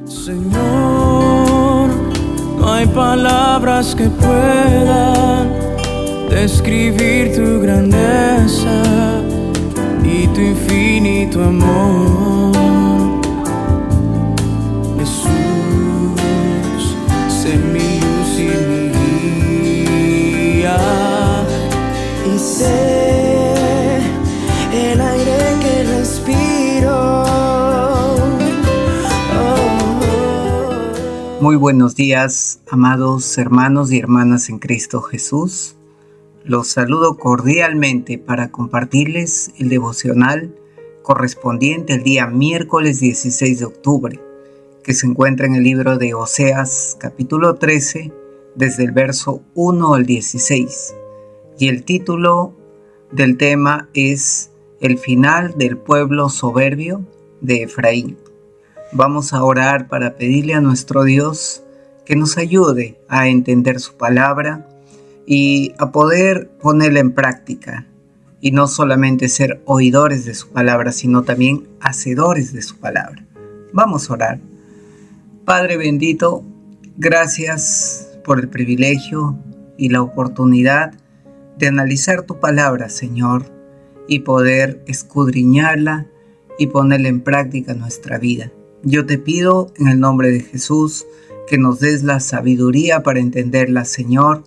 Señor, no hay palabras que puedan describir tu grandeza y tu infinito amor. Jesús, sé mi luz y mi guía, y sé el aire que respiro. Muy buenos días, amados hermanos y hermanas en Cristo Jesús. Los saludo cordialmente para compartirles el devocional correspondiente al día miércoles 16 de octubre, que se encuentra en el libro de Oseas, capítulo 13, desde el verso 1 al 16. Y el título del tema es El final del pueblo soberbio de Efraín. Vamos a orar para pedirle a nuestro Dios que nos ayude a entender su palabra y a poder ponerla en práctica, y no solamente ser oidores de su palabra, sino también hacedores de su palabra. Vamos a orar. Padre bendito, gracias por el privilegio y la oportunidad de analizar tu palabra, Señor, y poder escudriñarla y ponerla en práctica en nuestra vida. Yo te pido en el nombre de Jesús que nos des la sabiduría para entenderla, Señor.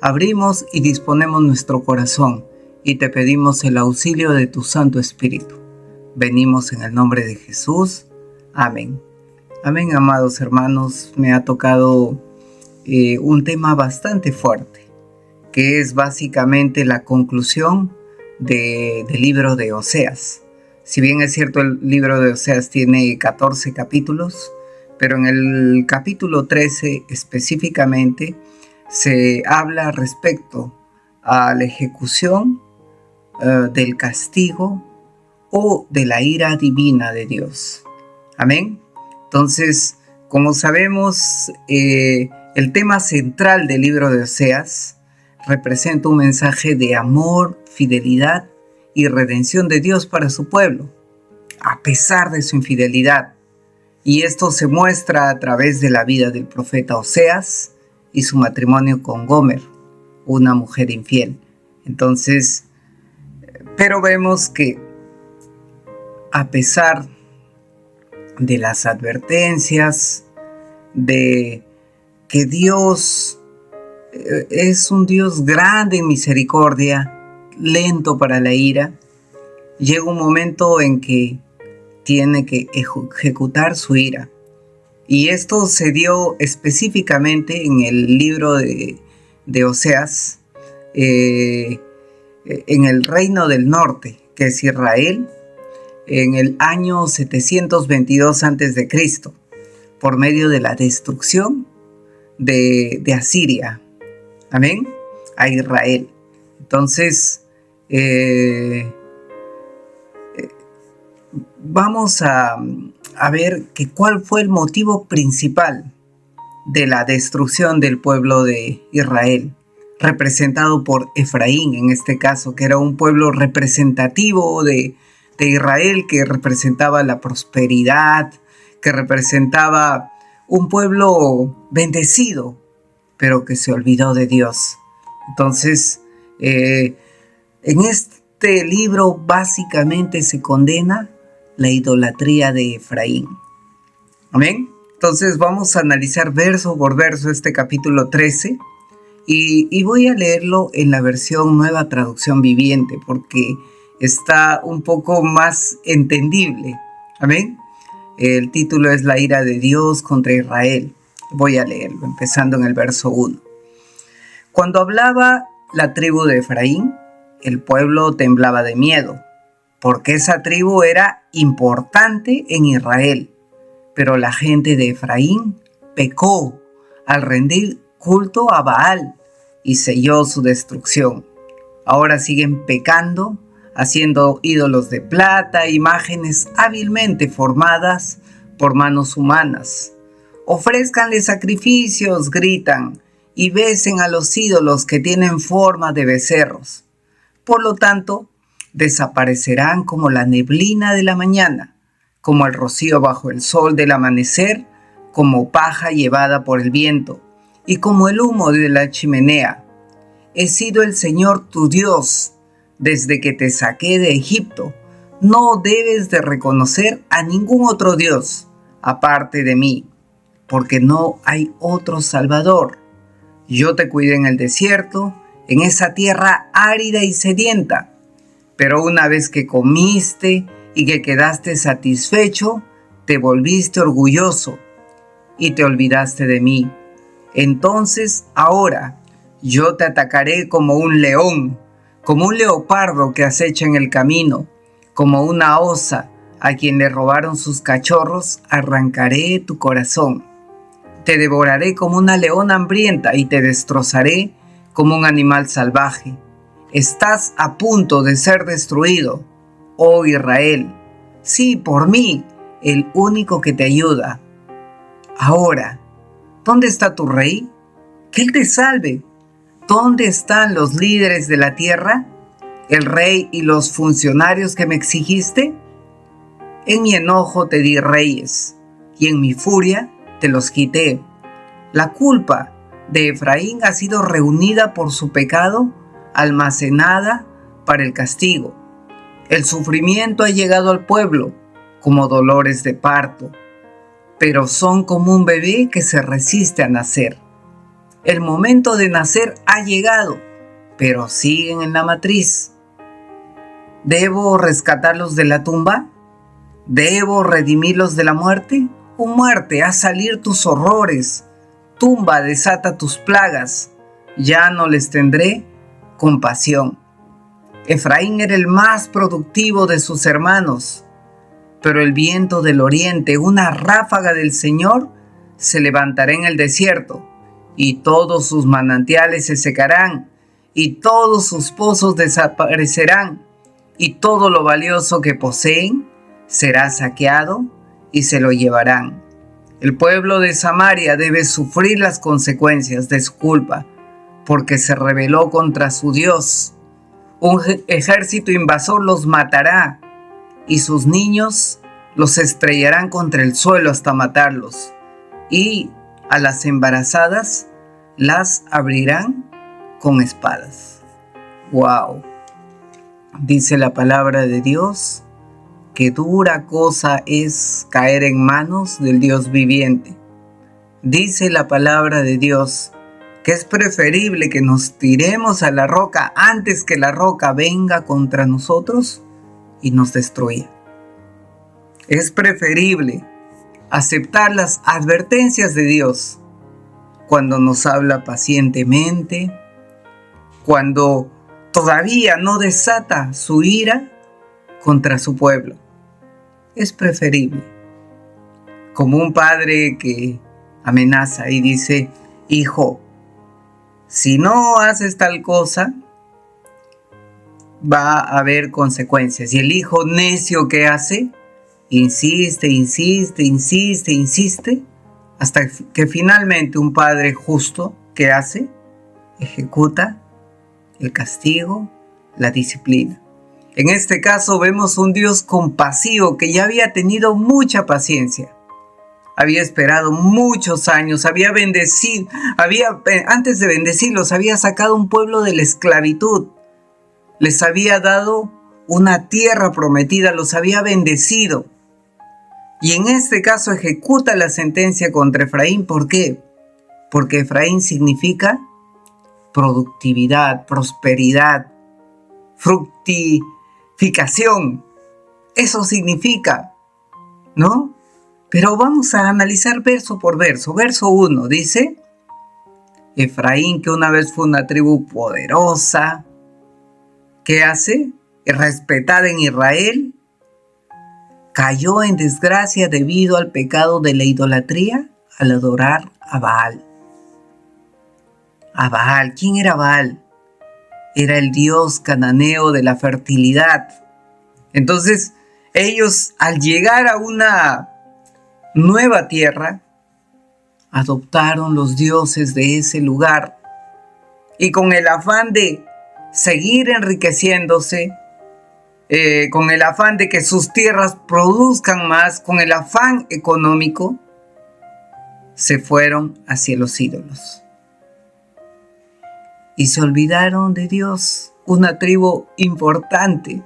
Abrimos y disponemos nuestro corazón y te pedimos el auxilio de tu Santo Espíritu. Venimos en el nombre de Jesús. Amén. Amén, amados hermanos. Me ha tocado un tema bastante fuerte, que es básicamente la conclusión del libro de Oseas. Si bien es cierto, el libro de Oseas tiene 14 capítulos, pero en el capítulo 13 específicamente se habla respecto a la ejecución del castigo o de la ira divina de Dios. Amén. Entonces, como sabemos, el tema central del libro de Oseas representa un mensaje de amor, fidelidad y redención de Dios para su pueblo, a pesar de su infidelidad. Y esto se muestra a través de la vida del profeta Oseas y su matrimonio con Gomer, una mujer infiel. Entonces, pero vemos que a pesar de las advertencias, de que Dios es un Dios grande en misericordia, lento para la ira, llega un momento en que tiene que ejecutar su ira. Y esto se dio específicamente en el libro de Oseas, en el reino del norte, que es Israel, en el año 722 a.C., por medio de la destrucción de Asiria. Amén. A Israel. Entonces, vamos a ver cuál fue el motivo principal de la destrucción del pueblo de Israel, representado por Efraín, en este caso, que era un pueblo representativo de Israel, que representaba la prosperidad, que representaba un pueblo bendecido, pero que se olvidó de Dios. Entonces, en este libro básicamente se condena la idolatría de Efraín. Amén. Entonces vamos a analizar verso por verso este capítulo 13 y voy a leerlo en la versión Nueva Traducción Viviente porque está un poco más entendible. Amén. El título es La ira de Dios contra Israel. Voy a leerlo, empezando en el verso 1. Cuando hablaba la tribu de Efraín, el pueblo temblaba de miedo, porque esa tribu era importante en Israel. Pero la gente de Efraín pecó al rendir culto a Baal y selló su destrucción. Ahora siguen pecando, haciendo ídolos de plata, imágenes hábilmente formadas por manos humanas. Ofrézcanle sacrificios, gritan, y besen a los ídolos que tienen forma de becerros. Por lo tanto, desaparecerán como la neblina de la mañana, como el rocío bajo el sol del amanecer, como paja llevada por el viento y como el humo de la chimenea. He sido el Señor tu Dios desde que te saqué de Egipto. No debes de reconocer a ningún otro Dios aparte de mí, porque no hay otro Salvador. Yo te cuidé en el desierto, en esa tierra árida y sedienta. Pero una vez que comiste y que quedaste satisfecho, te volviste orgulloso y te olvidaste de mí. Entonces ahora yo te atacaré como un león, como un leopardo que acecha en el camino, como una osa a quien le robaron sus cachorros, arrancaré tu corazón. Te devoraré como una leona hambrienta y te destrozaré como un animal salvaje. Estás a punto de ser destruido, oh Israel. Sí, por mí, el único que te ayuda. Ahora, ¿dónde está tu rey? Que él te salve. ¿Dónde están los líderes de la tierra? ¿El rey y los funcionarios que me exigiste? En mi enojo te di reyes, y en mi furia te los quité. La culpa de Efraín ha sido reunida por su pecado, almacenada para el castigo. El sufrimiento ha llegado al pueblo como dolores de parto, pero son como un bebé que se resiste a nacer. El momento de nacer ha llegado, pero siguen en la matriz. ¿Debo rescatarlos de la tumba? ¿Debo redimirlos de la muerte? Oh muerte, haz salir tus horrores. Tumba, desata tus plagas. Ya no les tendré compasión. Efraín era el más productivo de sus hermanos, pero el viento del oriente, una ráfaga del Señor, se levantará en el desierto, y todos sus manantiales se secarán, y todos sus pozos desaparecerán, y todo lo valioso que poseen será saqueado y se lo llevarán. El pueblo de Samaria debe sufrir las consecuencias de su culpa, porque se rebeló contra su Dios. Un ejército invasor los matará, y sus niños los estrellarán contra el suelo hasta matarlos, y a las embarazadas las abrirán con espadas. ¡Wow! Dice la palabra de Dios, qué dura cosa es caer en manos del Dios viviente. Dice la palabra de Dios que es preferible que nos tiremos a la roca antes que la roca venga contra nosotros y nos destruya. Es preferible aceptar las advertencias de Dios cuando nos habla pacientemente, cuando todavía no desata su ira contra su pueblo. Es preferible. Como un padre que amenaza y dice, hijo, si no haces tal cosa, va a haber consecuencias. Y el hijo necio que hace, insiste, hasta que finalmente un padre justo que hace, ejecuta el castigo, la disciplina. En este caso vemos un Dios compasivo que ya había tenido mucha paciencia. Había esperado muchos años, antes de bendecirlos, había sacado un pueblo de la esclavitud. Les había dado una tierra prometida, los había bendecido. Y en este caso ejecuta la sentencia contra Efraín. ¿Por qué? Porque Efraín significa productividad, prosperidad, fructificación. Eso significa, ¿no? Pero vamos a analizar verso por verso. Verso 1 dice, Efraín, que una vez fue una tribu poderosa, ¿qué hace? Respetada en Israel, cayó en desgracia debido al pecado de la idolatría al adorar a Baal. A Baal, ¿quién era Baal? Era el dios cananeo de la fertilidad. Entonces, ellos al llegar a una nueva tierra, adoptaron los dioses de ese lugar y con el afán de seguir enriqueciéndose, con el afán de que sus tierras produzcan más, con el afán económico, se fueron hacia los ídolos. Y se olvidaron de Dios, una tribu importante.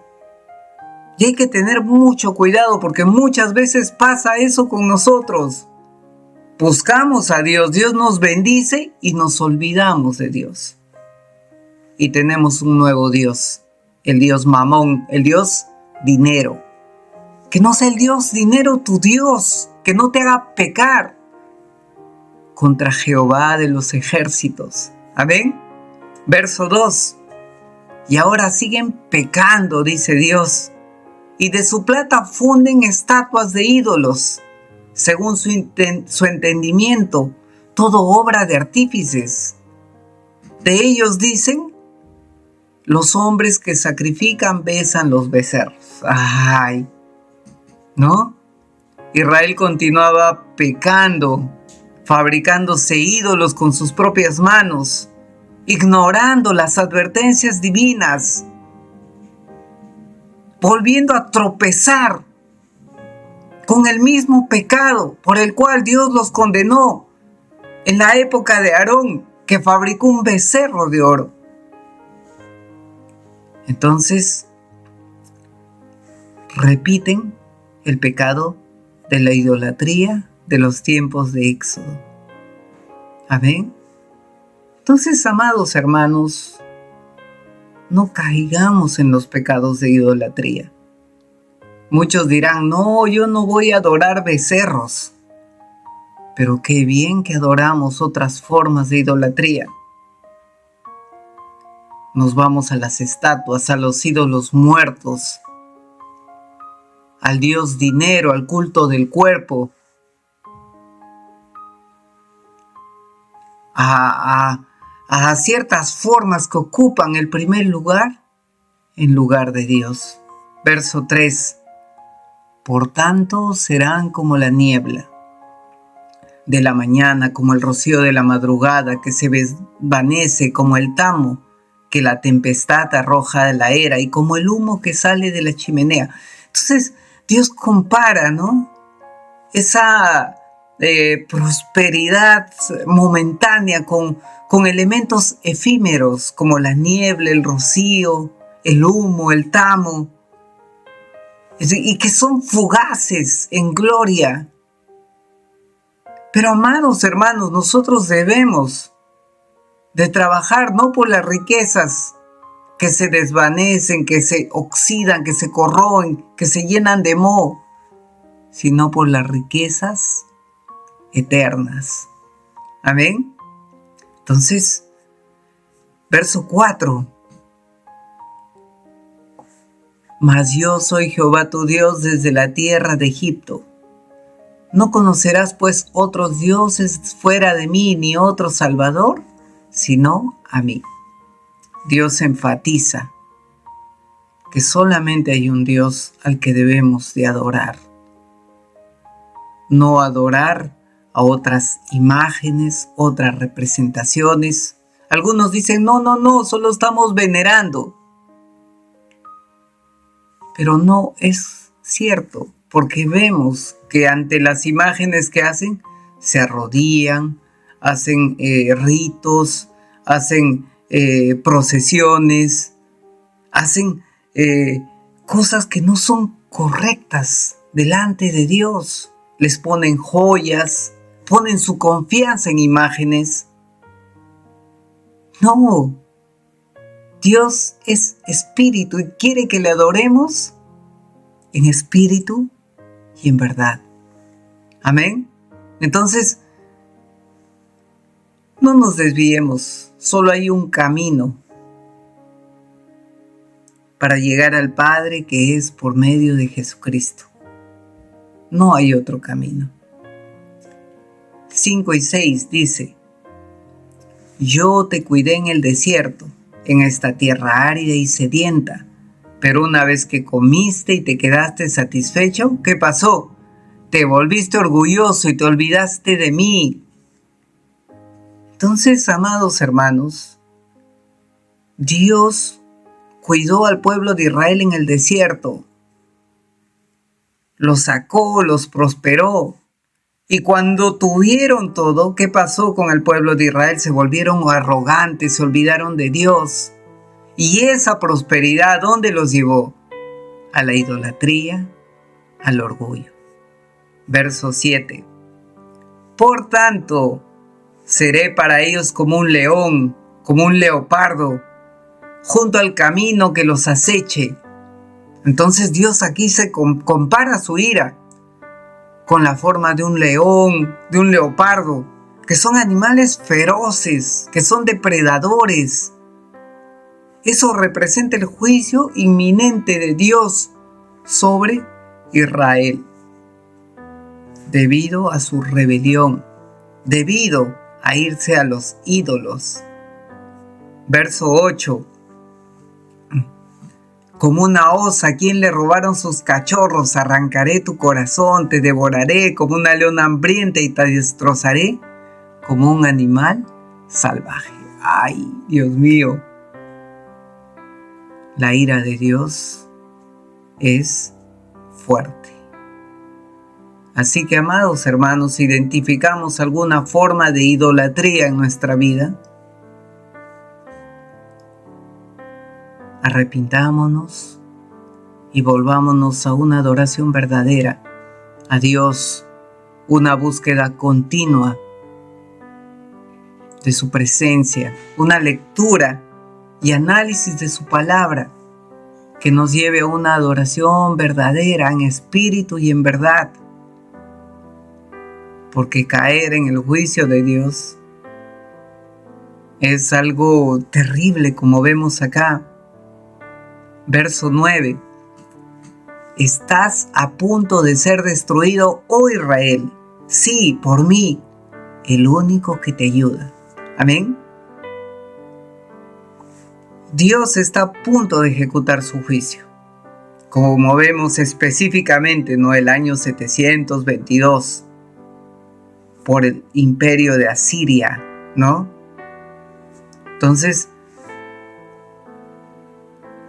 Y hay que tener mucho cuidado porque muchas veces pasa eso con nosotros. Buscamos a Dios, Dios nos bendice y nos olvidamos de Dios. Y tenemos un nuevo Dios, el Dios Mamón, el Dios dinero. Que no sea el Dios dinero tu Dios, que no te haga pecar contra Jehová de los ejércitos. Amén. Verso 2. Y ahora siguen pecando, dice Dios, y de su plata funden estatuas de ídolos, según su entendimiento, todo obra de artífices. De ellos dicen, los hombres que sacrifican besan los becerros. ¡Ay! ¿No? Israel continuaba pecando, fabricándose ídolos con sus propias manos, ignorando las advertencias divinas, volviendo a tropezar con el mismo pecado por el cual Dios los condenó en la época de Aarón, que fabricó un becerro de oro. Entonces, repiten el pecado de la idolatría de los tiempos de Éxodo. Amén. Entonces, amados hermanos, no caigamos en los pecados de idolatría. Muchos dirán, no, yo no voy a adorar becerros. Pero qué bien que adoramos otras formas de idolatría. Nos vamos a las estatuas, a los ídolos muertos, al Dios dinero, al culto del cuerpo, a ciertas formas que ocupan el primer lugar en lugar de Dios. Verso 3. Por tanto serán como la niebla de la mañana, como el rocío de la madrugada que se desvanece, como el tamo que la tempestad arroja de la era y como el humo que sale de la chimenea. Entonces Dios compara, ¿no?, esa prosperidad momentánea con elementos efímeros como la niebla, el rocío, el humo, el tamo, y que son fugaces en gloria. Pero amados hermanos, nosotros debemos de trabajar no por las riquezas que se desvanecen, que se oxidan, que se corroen, que se llenan de moho, sino por las riquezas eternas. Amén. Entonces, verso 4. Mas yo soy Jehová tu Dios desde la tierra de Egipto. No conocerás pues otros dioses fuera de mí, ni otro Salvador, sino a mí. Dios enfatiza que solamente hay un Dios al que debemos de adorar. No adorar a otras imágenes, otras representaciones. Algunos dicen, no, solo estamos venerando. Pero no es cierto, porque vemos que ante las imágenes que hacen, se arrodillan, hacen ritos, hacen procesiones, hacen cosas que no son correctas delante de Dios. Les ponen joyas, ponen su confianza en imágenes. No, Dios es espíritu y quiere que le adoremos en espíritu y en verdad. Amén. Entonces, no nos desviemos, solo hay un camino para llegar al Padre, que es por medio de Jesucristo. No hay otro camino. 5 y 6 dice, yo te cuidé en el desierto, en esta tierra árida y sedienta, pero una vez que comiste y te quedaste satisfecho, ¿qué pasó? Te volviste orgulloso y te olvidaste de mí. Entonces, amados hermanos, Dios cuidó al pueblo de Israel en el desierto. Los sacó, los prosperó. Y cuando tuvieron todo, ¿qué pasó con el pueblo de Israel? Se volvieron arrogantes, se olvidaron de Dios. Y esa prosperidad, ¿dónde los llevó? A la idolatría, al orgullo. Verso 7. Por tanto, seré para ellos como un león, como un leopardo, junto al camino que los aceche. Entonces Dios aquí se compara su ira con la forma de un león, de un leopardo, que son animales feroces, que son depredadores. Eso representa el juicio inminente de Dios sobre Israel, debido a su rebelión, debido a irse a los ídolos. Verso 8. Como una osa a quien le robaron sus cachorros, arrancaré tu corazón, te devoraré como una leona hambrienta y te destrozaré como un animal salvaje. ¡Ay, Dios mío! La ira de Dios es fuerte. Así que, amados hermanos, si identificamos alguna forma de idolatría en nuestra vida, arrepintámonos y volvámonos a una adoración verdadera a Dios, una búsqueda continua de su presencia, una lectura y análisis de su palabra que nos lleve a una adoración verdadera en espíritu y en verdad, porque caer en el juicio de Dios es algo terrible, como vemos acá. Verso 9. Estás a punto de ser destruido, oh Israel. Sí, por mí, el único que te ayuda. Amén. Dios está a punto de ejecutar su juicio. Como vemos específicamente, ¿no? El año 722, por el imperio de Asiria, ¿no? Entonces,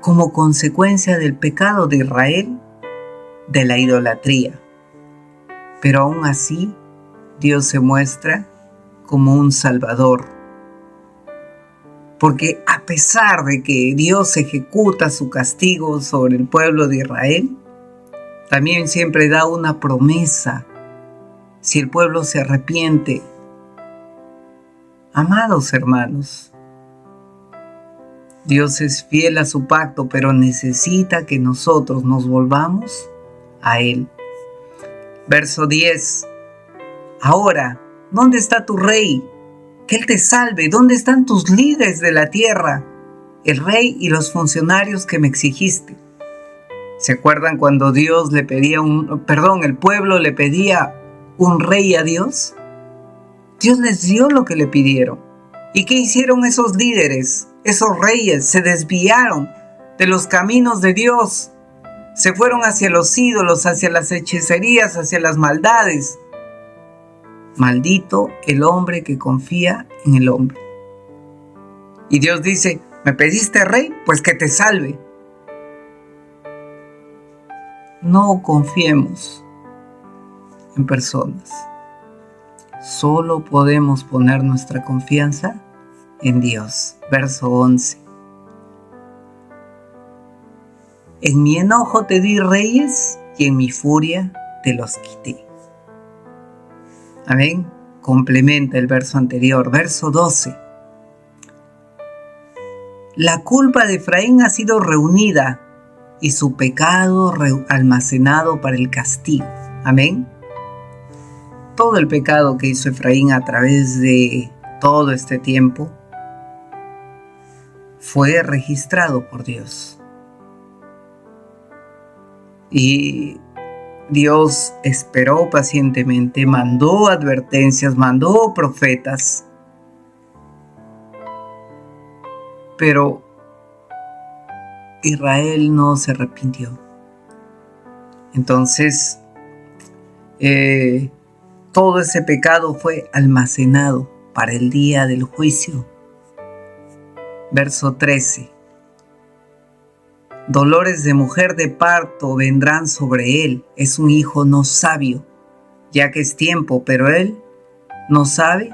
como consecuencia del pecado de Israel, de la idolatría. Pero aún así, Dios se muestra como un Salvador. Porque a pesar de que Dios ejecuta su castigo sobre el pueblo de Israel, también siempre da una promesa si el pueblo se arrepiente. Amados hermanos, Dios es fiel a su pacto, pero necesita que nosotros nos volvamos a Él. Verso 10. Ahora, ¿dónde está tu rey? Que Él te salve. ¿Dónde están tus líderes de la tierra? El rey y los funcionarios que me exigiste. ¿Se acuerdan cuando Dios le pedía el pueblo le pedía un rey a Dios? Dios les dio lo que le pidieron. ¿Y qué hicieron esos líderes? Esos reyes se desviaron de los caminos de Dios. Se fueron hacia los ídolos, hacia las hechicerías, hacia las maldades. Maldito el hombre que confía en el hombre. Y Dios dice, ¿me pediste rey? Pues que te salve. No confiemos en personas. Solo podemos poner nuestra confianza en Dios. Verso 11. En mi enojo te di reyes y en mi furia te los quité. Amén. Complementa el verso anterior. Verso 12. La culpa de Efraín ha sido reunida y su pecado almacenado para el castigo. Amén. Todo el pecado que hizo Efraín a través de todo este tiempo fue registrado por Dios. Y Dios esperó pacientemente, mandó advertencias, mandó profetas. Pero Israel no se arrepintió. Entonces, todo ese pecado fue almacenado para el día del juicio. Verso 13. Dolores de mujer de parto vendrán sobre él. Es un hijo no sabio ya que es tiempo, pero Él no sabe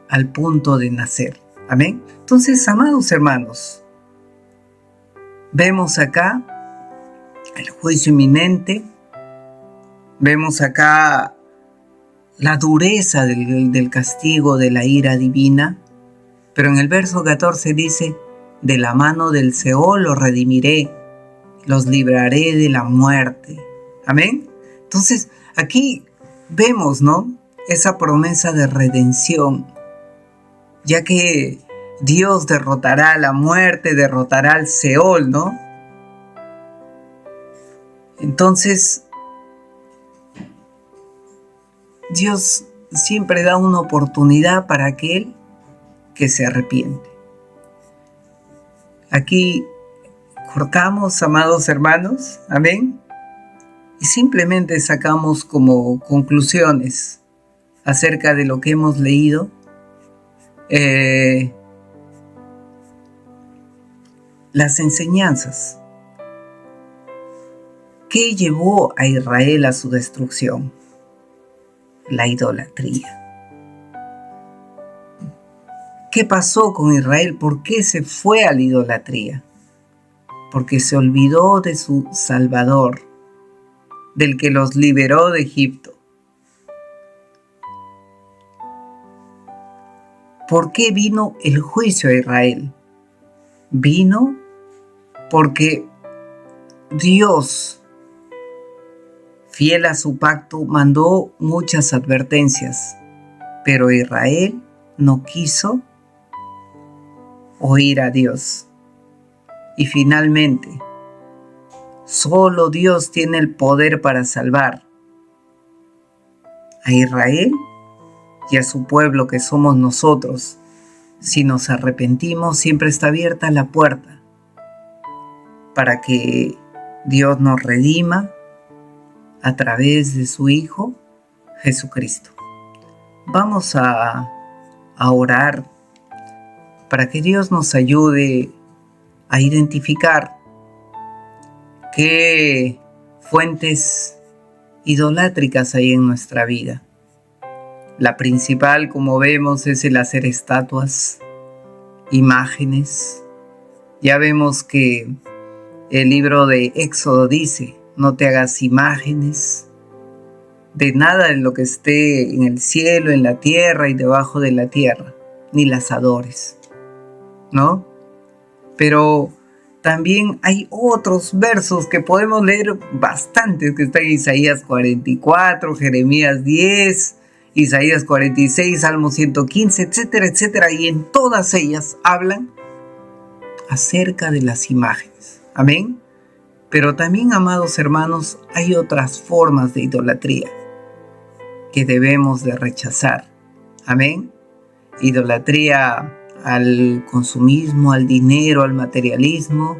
al punto de nacer. Amén. Entonces, amados hermanos, vemos acá el juicio inminente, vemos acá la dureza del castigo, de la ira divina, pero en el verso 14 dice: de la mano del Seol los redimiré, los libraré de la muerte. Amén. Entonces, aquí vemos, ¿no?, esa promesa de redención, ya que Dios derrotará la muerte, derrotará al Seol, ¿no? Entonces, Dios siempre da una oportunidad para aquel que se arrepiente. Aquí cortamos, amados hermanos, amén, y simplemente sacamos como conclusiones acerca de lo que hemos leído. Las enseñanzas. ¿Qué llevó a Israel a su destrucción? La idolatría. ¿Qué pasó con Israel? ¿Por qué se fue a la idolatría? Porque se olvidó de su Salvador, del que los liberó de Egipto. ¿Por qué vino el juicio a Israel? Vino porque Dios, fiel a su pacto, mandó muchas advertencias, pero Israel no quiso oír a Dios. Y finalmente, solo Dios tiene el poder para salvar a Israel y a su pueblo, que somos nosotros. Si nos arrepentimos, siempre está abierta la puerta para que Dios nos redima a través de su Hijo Jesucristo. Vamos a orar para que Dios nos ayude a identificar qué fuentes idolátricas hay en nuestra vida. La principal, como vemos, es el hacer estatuas, imágenes. Ya vemos que el libro de Éxodo dice: no te hagas imágenes de nada en lo que esté en el cielo, en la tierra y debajo de la tierra, ni las adores, ¿no? Pero también hay otros versos que podemos leer bastantes, que están en Isaías 44, Jeremías 10, Isaías 46, Salmo 115, etcétera, etcétera. Y en todas ellas hablan acerca de las imágenes. Amén. Pero también, amados hermanos, hay otras formas de idolatría que debemos de rechazar. Amén. Idolatría al consumismo, al dinero, al materialismo.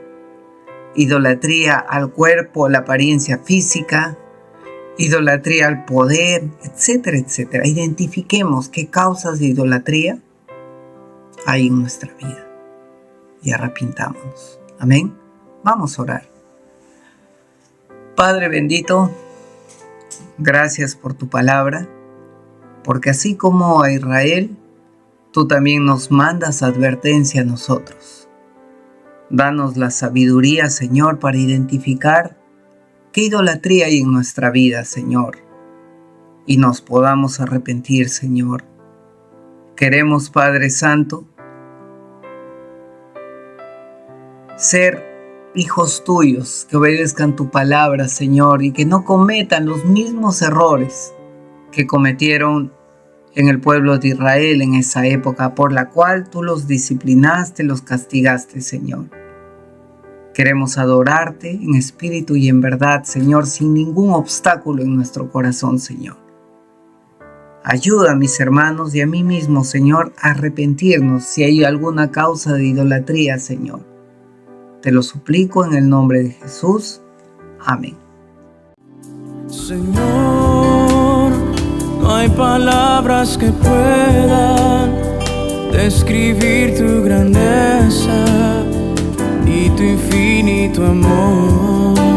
Idolatría al cuerpo, a la apariencia física. Idolatría al poder, etcétera, etcétera. Identifiquemos qué causas de idolatría hay en nuestra vida y arrepintámonos. Amén. Vamos a orar. Padre bendito, gracias por tu palabra, porque así como a Israel, tú también nos mandas advertencia a nosotros. Danos la sabiduría, Señor, para identificar qué idolatría hay en nuestra vida, Señor, y nos podamos arrepentir, Señor. Queremos, Padre Santo, ser hijos tuyos, que obedezcan tu palabra, Señor, y que no cometan los mismos errores que cometieron en el pueblo de Israel en esa época, por la cual tú los disciplinaste, los castigaste, Señor. Queremos adorarte en espíritu y en verdad, Señor, sin ningún obstáculo en nuestro corazón, Señor. Ayuda a mis hermanos y a mí mismo, Señor, a arrepentirnos si hay alguna causa de idolatría, Señor. Te lo suplico en el nombre de Jesús. Amén. Señor, no hay palabras que puedan describir tu grandeza y tu infinito amor.